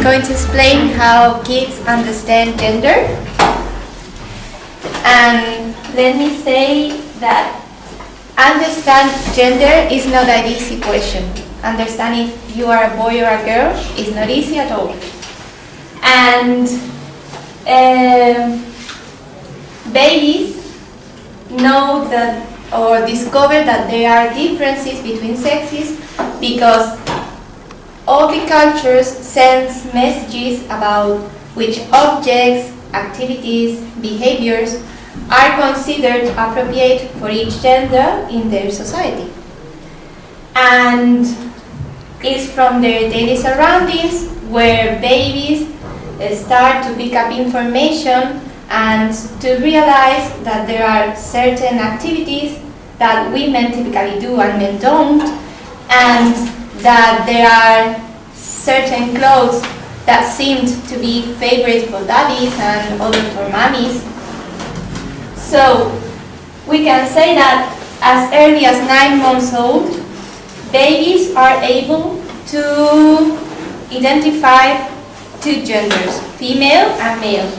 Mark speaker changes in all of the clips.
Speaker 1: going to explain how kids understand gender. And let me say that understand gender is not an easy question. Understanding if you are a boy or a girl is not easy at all. And babies know that or discover that there are differences between sexes because all the cultures send messages about which objects, activities, behaviors are considered appropriate for each gender in their society. And it's from their daily surroundings where babies start to pick up information and to realize that there are certain activities that women typically do and men don't, and that there are certain clothes that seem to be favorite for daddies and others for mommies. So we can say that as early as 9 months old, babies are able to identify two genders, female and male.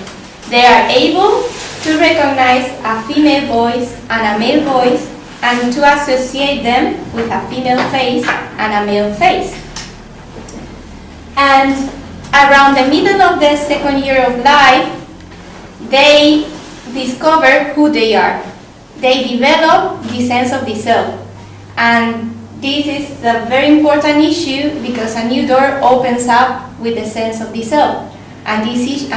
Speaker 1: They are able to recognize a female voice and a male voice and to associate them with a female face and a male face. And around the middle of the second year of life, they discover who they are. They develop the sense of the self. And this is a very important issue because a new door opens up with the sense of the self. And this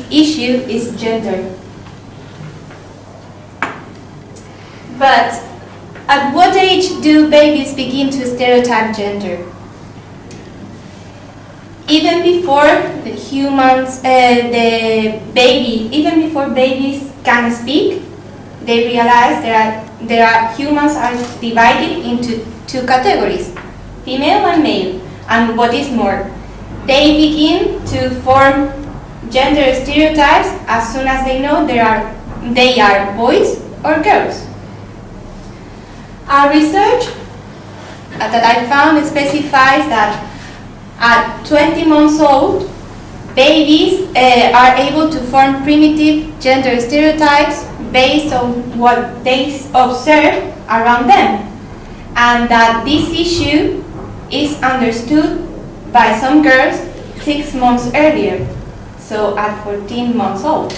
Speaker 1: issue is gender. But at what age do babies begin to stereotype gender? Even before even before babies can speak, they realize humans are divided into two categories, female and male. And what is more, they begin to form gender stereotypes as soon as they know they are boys or girls. Our research that I found specifies that at 20 months old, babies are able to form primitive gender stereotypes based on what they observe around them, and that this issue is understood by some girls 6 months earlier, so at 14 months old.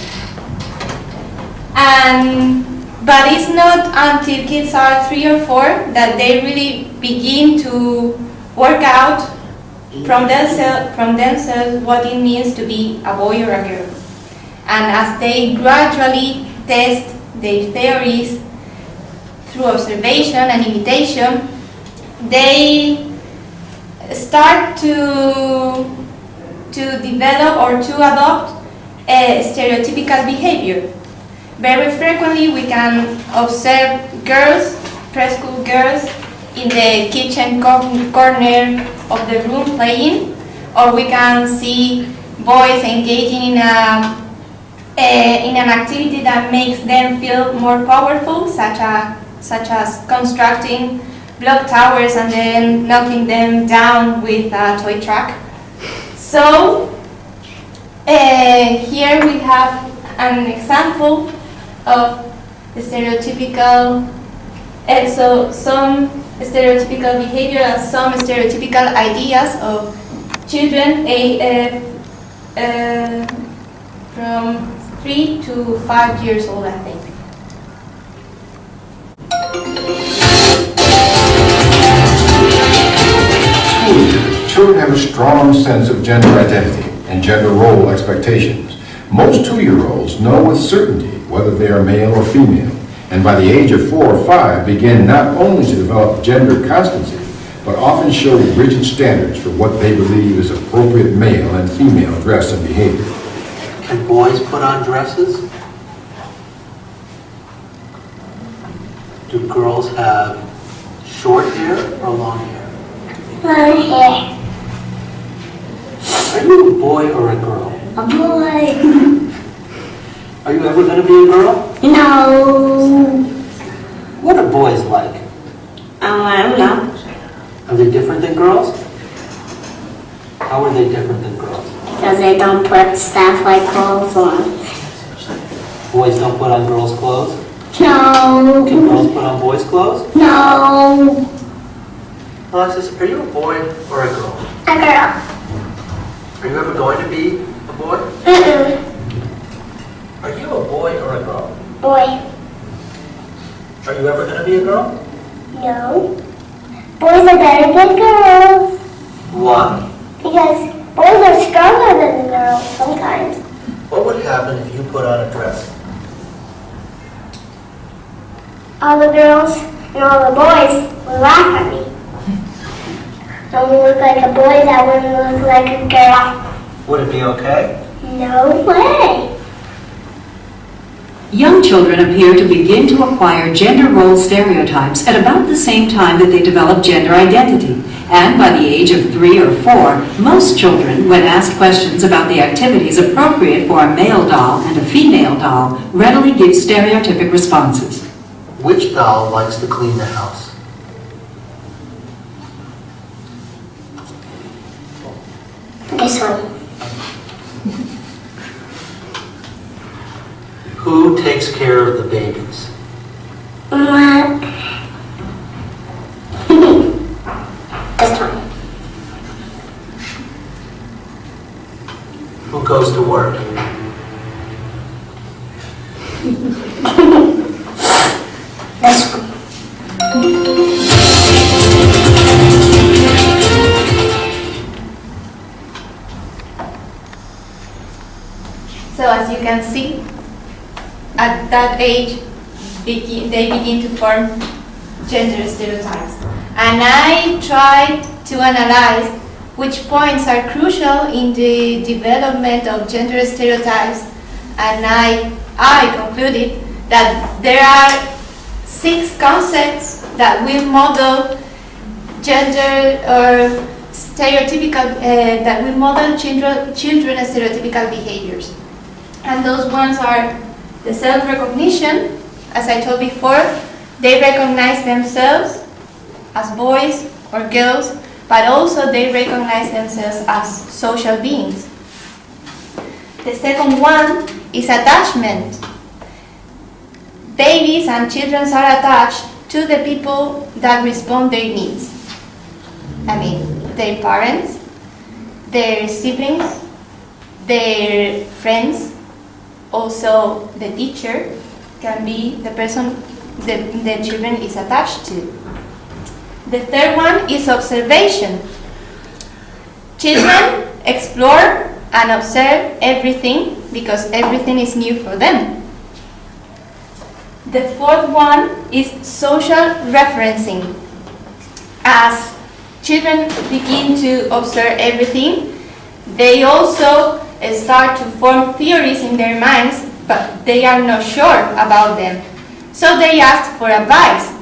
Speaker 1: But it's not until kids are 3 or 4 that they really begin to work out from themselves what it means to be a boy or a girl. And as they gradually test their theories through observation and imitation, they start to develop or to adopt a stereotypical behavior. Very frequently we can observe girls, preschool girls, in the kitchen corner of the room playing, or we can see boys engaging in an activity that makes them feel more powerful, such as constructing block towers and then knocking them down with a toy truck. So here we have an example of the stereotypical, some stereotypical behavior and some stereotypical ideas of children from 3 to 5 years old, I think.
Speaker 2: Children have a strong sense of gender identity and gender role expectations. Most 2-year-olds know with certainty whether they are male or female, and by the age of 4 or 5 begin not only to develop gender constancy, but often show rigid standards for what they believe is appropriate male and female dress and behavior.
Speaker 3: Can boys put on dresses? Do girls have short hair or long hair?
Speaker 4: Long hair.
Speaker 3: Are you a boy or a girl?
Speaker 4: A boy.
Speaker 3: Are you ever going to be a girl?
Speaker 4: No.
Speaker 3: What are boys like?
Speaker 4: I don't know.
Speaker 3: Are they different than girls? How are they different than girls?
Speaker 4: because they don't put stuff like clothes on.
Speaker 3: Boys don't put on girls' clothes?
Speaker 4: No.
Speaker 3: Can girls put on boys' clothes?
Speaker 4: No.
Speaker 3: Alexis, are you a boy or a girl?
Speaker 4: A girl.
Speaker 3: Are you ever going to be a boy?
Speaker 4: Mm-mm.
Speaker 3: Are you a boy or a girl?
Speaker 4: Boy.
Speaker 3: Are you ever going to be a girl?
Speaker 4: No. Boys are better than girls.
Speaker 3: Why?
Speaker 4: Because boys are stronger than girls sometimes.
Speaker 3: What would happen if you put on a dress?
Speaker 4: All the girls and all the boys would laugh at me. I would look like a boy, that wouldn't look like a girl.
Speaker 3: Would it be okay?
Speaker 4: No way.
Speaker 5: Young children appear to begin to acquire gender role stereotypes at about the same time that they develop gender identity. And by the age of 3 or 4, most children, when asked questions about the activities appropriate for a male doll and a female doll, readily give stereotypic responses.
Speaker 3: Which doll likes to clean the house?
Speaker 4: This one.
Speaker 3: Who takes care of the babies?
Speaker 4: What? This one.
Speaker 3: Who goes to work?
Speaker 4: This one.
Speaker 1: So as you can see, at that age, they begin to form gender stereotypes. And I tried to analyze which points are crucial in the development of gender stereotypes, and I concluded that there are 6 concepts that will model gender or stereotypical, that will model children stereotypical behaviors. And those ones are the self-recognition. As I told before, they recognize themselves as boys or girls, but also they recognize themselves as social beings. The second one is attachment. Babies and children are attached to the people that respond their needs. I mean, their parents, their siblings, their friends, also the teacher can be the person the children is attached to. The third one is observation. Children explore and observe everything because everything is new for them. The fourth one is social referencing. As children begin to observe everything, they also start to form theories in their minds, but they are not sure about them. So they ask for advice,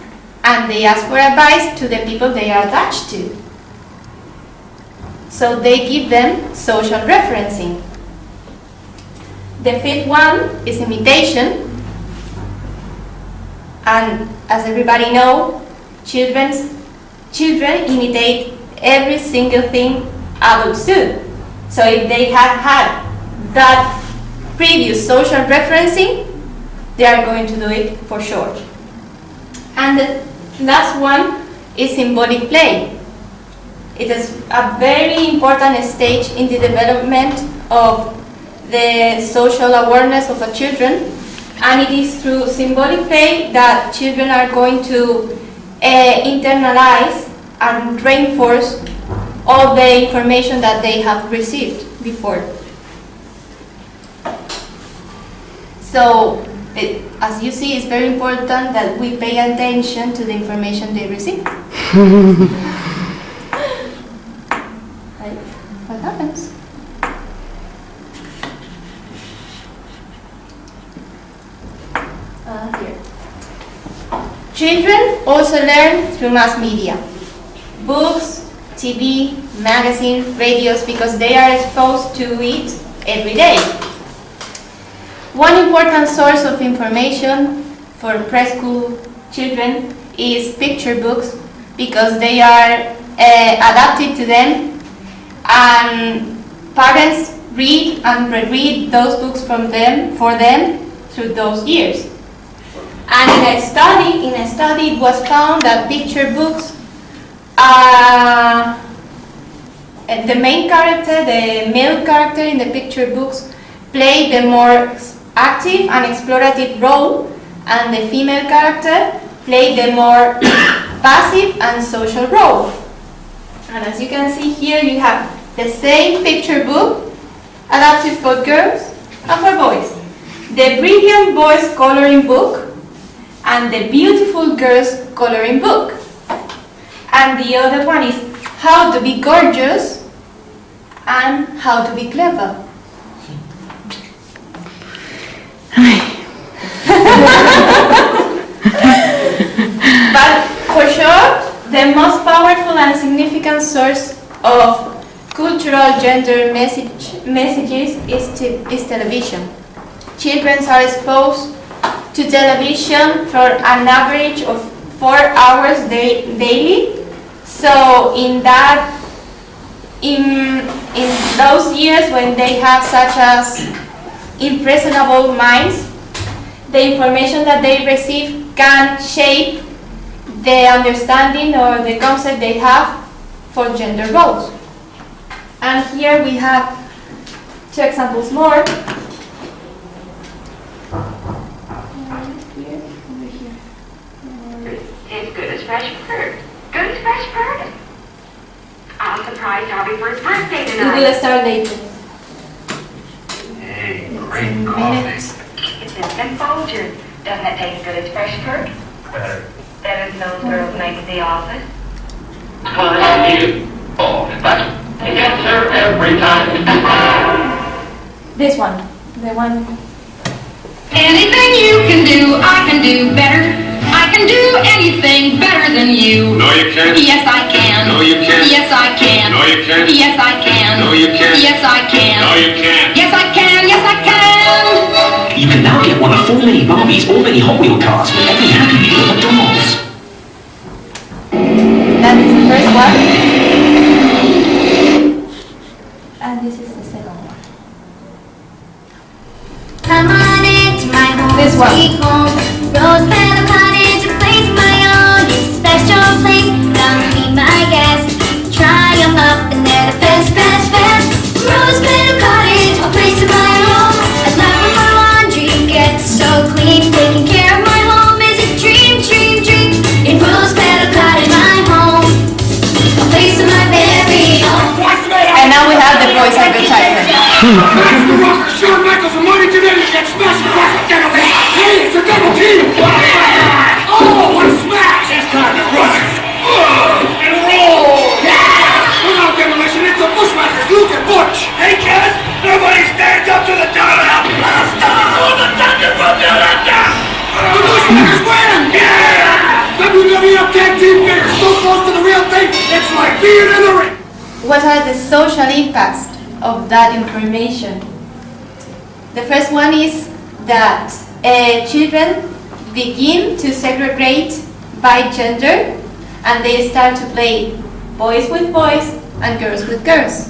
Speaker 1: and they ask for advice to the people they are attached to. So they give them social referencing. The fifth one is imitation. And as everybody knows, children imitate every single thing adults do. So if they have had that previous social referencing, they are going to do it for sure. And the last one is symbolic play. It is a very important stage in the development of the social awareness of the children, and it is through symbolic play that children are going to internalize and reinforce all the information that they have received before. So, as you see, it's very important that we pay attention to the information they receive. Right? What happens? Here. Children also learn through mass media. Books, TV, magazines, radios, because they are exposed to it every day. One important source of information for preschool children is picture books, because they are adapted to them, and parents read and reread those books for them through those years. And in a study it was found that picture books, the main character, the male character in the picture books, played the more active and explorative role, and the female character played the more passive and social role. And as you can see here, you have the same picture book adapted for girls and for boys. The brilliant boys coloring book and the beautiful girls coloring book. And the other one is how to be gorgeous and how to be clever. But for sure, the most powerful and significant source of cultural gender messages is television. Children are exposed to television for an average of 4 hours daily. So in those years when they have such as impressionable minds, the information that they receive can shape the understanding or the concept they have for gender roles. And here we have 2 examples more.
Speaker 6: It's good as fresh fruit. Good as fresh fruit. I'm surprised Darby for his birthday
Speaker 1: We
Speaker 6: tonight.
Speaker 1: will start later.
Speaker 7: Hey,
Speaker 1: In
Speaker 7: great
Speaker 1: minutes.
Speaker 7: coffee.
Speaker 6: It's instant Folgers. Doesn't it taste good as fresh fruit?
Speaker 7: Better.
Speaker 6: Better than those girls make at the office.
Speaker 7: Oh, that's the answer every time.
Speaker 1: This one, the one.
Speaker 8: Anything you can do, I can do better. I can do anything better than you.
Speaker 7: No, you can't.
Speaker 8: Yes, I can.
Speaker 7: No, you can't.
Speaker 8: Yes, I can.
Speaker 7: No, you can't.
Speaker 8: Yes, I can.
Speaker 7: No, you can't.
Speaker 8: Yes, I can.
Speaker 7: No, you can't.
Speaker 8: Yes, I can. Yes, I can.
Speaker 9: You can now get one of 4 mini Barbies or mini Hot Wheel cars with every Happy Meal at McDonald's.
Speaker 1: That is the first one. And this is the second one.
Speaker 4: Come on into my home,
Speaker 1: This one.
Speaker 4: sweet home. Rose petal cottage, a place of my own. It's a special place. Come be my guest. Try 'em up and they're the best, best, best. Rose petal cottage, a place of my own. I love when my laundry gets so clean. Taking care of my home is a dream, dream, dream. In Rose petal cottage, my home, a place of my very own.
Speaker 1: And now we have the boys and good title.
Speaker 10: Shawn Michaels and Marty Jannetty get smashed across the dental team. Hey, it's a double team. Oh, what a smash! It's time to rush. And roll. Yeah! Come on, Demolition, it's the Bushwhackers, Luke and Butch. Hey, kids, everybody stands up to the Donna Blaster. Oh, the Thunder from Donna. The Bushwhackers win. Yeah! WWF Tag Team figures so close to the real thing, it's like being in the ring.
Speaker 1: What are the social impacts of that information? The first one is that children begin to segregate by gender, and they start to play boys with boys and girls with girls.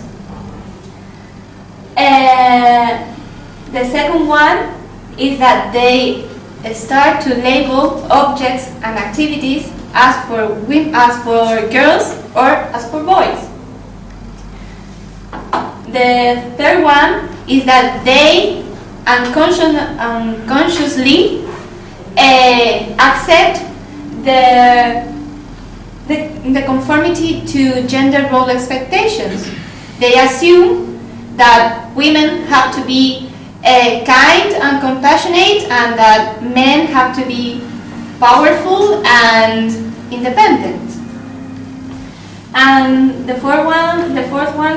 Speaker 1: The second one is that they start to label objects and activities as for girls or as for boys. The third one is that they unconsciously accept the conformity to gender role expectations. They assume that women have to be kind and compassionate, and that men have to be powerful and independent. And the fourth one,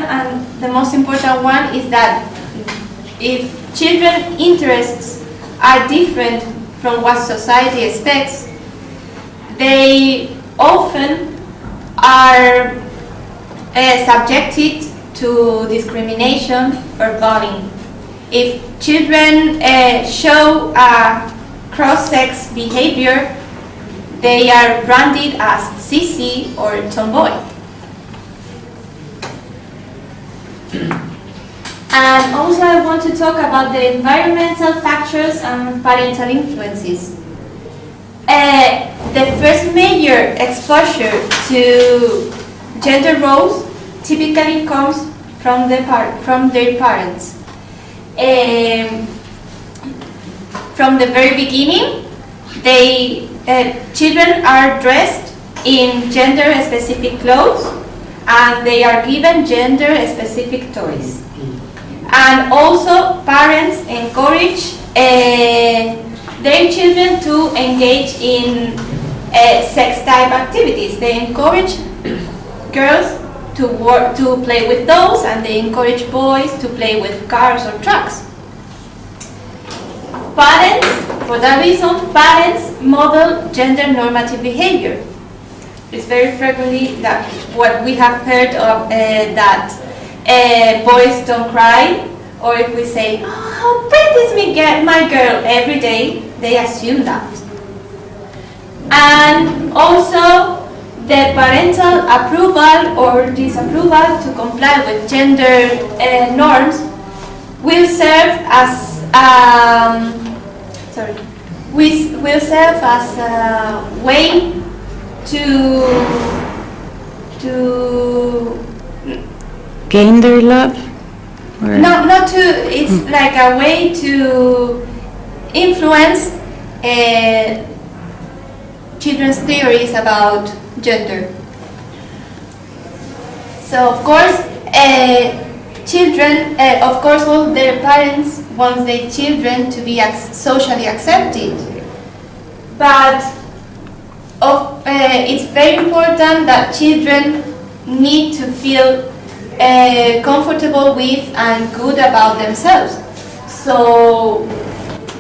Speaker 1: and the most important one, is that if children's interests are different from what society expects, they often are subjected to discrimination or bullying. If children show cross-sex behavior, they are branded as sissy or tomboy. And also I want to talk about the environmental factors and parental influences. The first major exposure to gender roles typically comes from their parents. From the very beginning, children are dressed in gender-specific clothes, and they are given gender-specific toys. And also, parents encourage their children to engage in sex-type activities. They encourage girls to play with dolls, and they encourage boys to play with cars or trucks. Parents, for that reason, parents model gender normative behavior. It's very frequently that what we have heard of that boys don't cry, or if we say, "Oh, how pretty is my girl," every day they assume that. And also, the parental approval or disapproval to comply with gender norms will serve as a way to
Speaker 11: gain their love? Or?
Speaker 1: Not to, it's like a way to influence children's theories about gender. So of course, all their parents want their children to be socially accepted. But it's very important that children need to feel comfortable with and good about themselves. So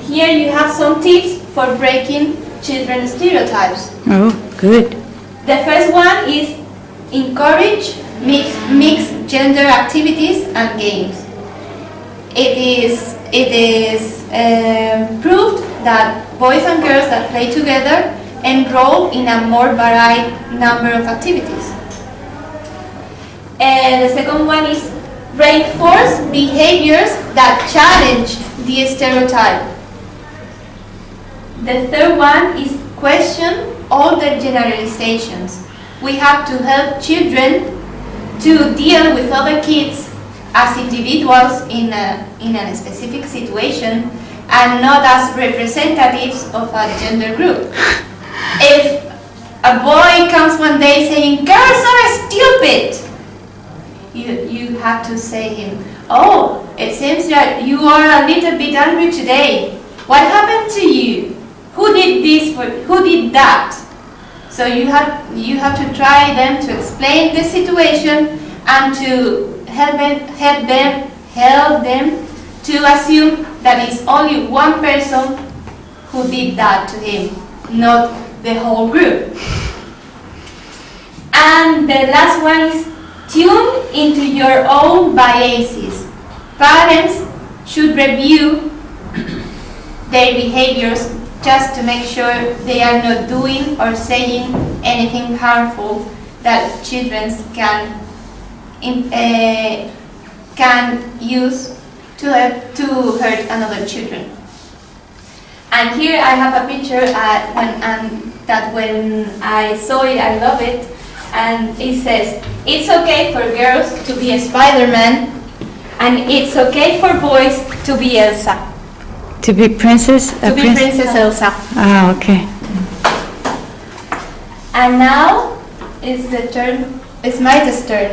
Speaker 1: here you have some tips for breaking children's stereotypes.
Speaker 11: Oh, good.
Speaker 1: The first one is encourage mixed gender activities and games. It is proved that boys and girls that play together enroll in a more varied number of activities. And the second one is reinforce behaviors that challenge the stereotype. The third one is question all the generalizations. We have to help children to deal with other kids as individuals in a specific situation and not as representatives of a gender group. If a boy comes one day saying, "Girls are stupid," you have to say him, "Oh, it seems that you are a little bit angry today. What happened to you? Who did this? Who did that?" So you have to try them to explain the situation and to help them to assume that it's only one person who did that to him, not the whole group. And the last one is tune into your own biases. Parents should review their behaviors just to make sure they are not doing or saying anything harmful that children can use to hurt another children. And here I have a picture when I saw it, I love it. And it says, "It's okay for girls to be a Spider-Man, and it's okay for boys to be Elsa."
Speaker 11: To be Princess?
Speaker 1: Princess Elsa.
Speaker 11: Ah, okay.
Speaker 1: And now it's my turn.